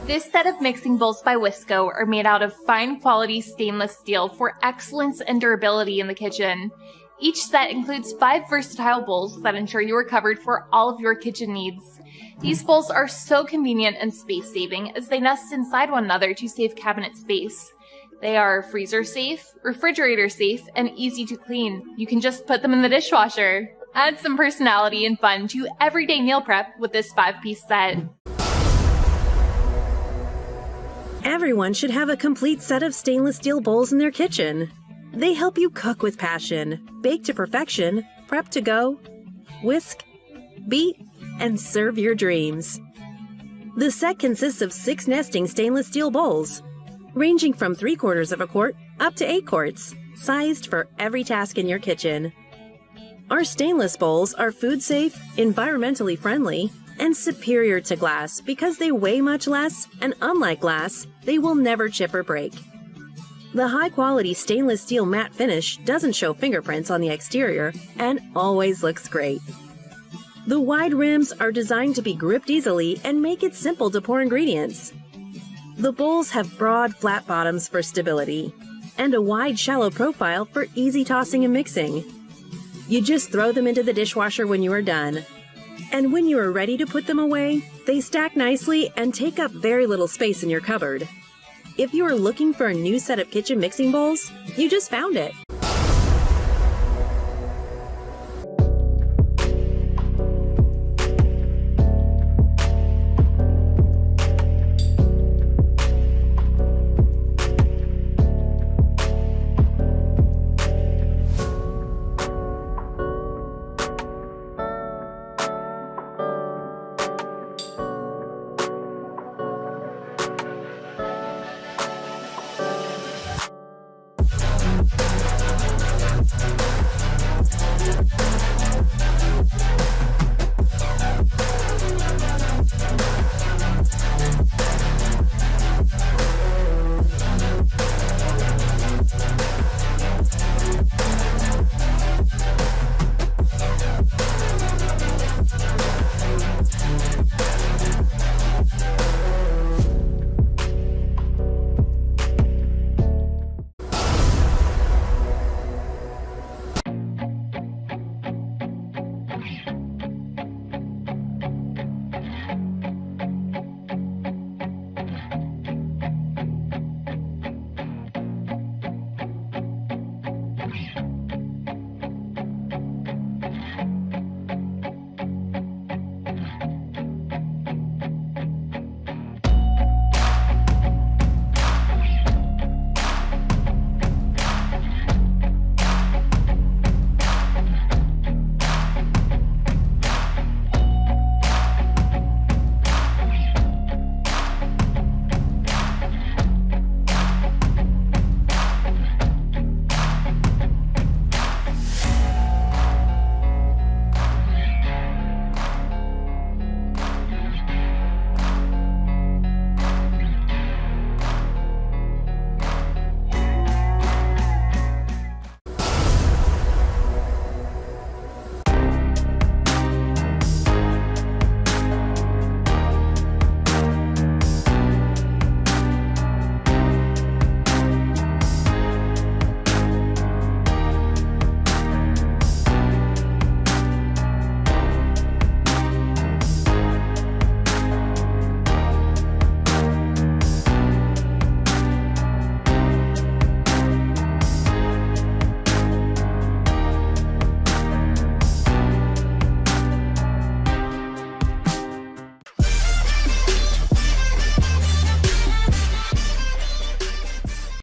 This set of mixing bowls by WHYSKO are made out of fine quality stainless steel for excellence and durability in the kitchen. Each set includes 5 versatile bowls that ensure you are covered for all of your kitchen needs. These bowls are so convenient and space-saving as they nest inside one another to save cabinet space. They are freezer safe, refrigerator safe, and easy to clean. You can just put them in the dishwasher. Add some personality and fun to everyday meal prep with this 5-piece set. Everyone should have a complete set of stainless steel bowls in their kitchen. They help you cook with passion, bake to perfection, prep to go, whisk, beat, and serve your dreams. The set consists of 6 nesting stainless steel bowls, ranging from 3/4 of a quart up to 8 quarts, sized for every task in your kitchen. Our stainless bowls are food safe, environmentally friendly, and superior to glass because they weigh much less, and unlike glass, they will never chip or break. The high-quality stainless steel matte finish doesn't show fingerprints on the exterior and always looks great. The wide rims are designed to be gripped easily and make it simple to pour ingredients. The bowls have broad, flat bottoms for stability, and a wide, shallow profile for easy tossing and mixing. You just throw them into the dishwasher when you are done. And when you are ready to put them away, they stack nicely and take up very little space in your cupboard. If you are looking for a new set of kitchen mixing bowls, you just found it.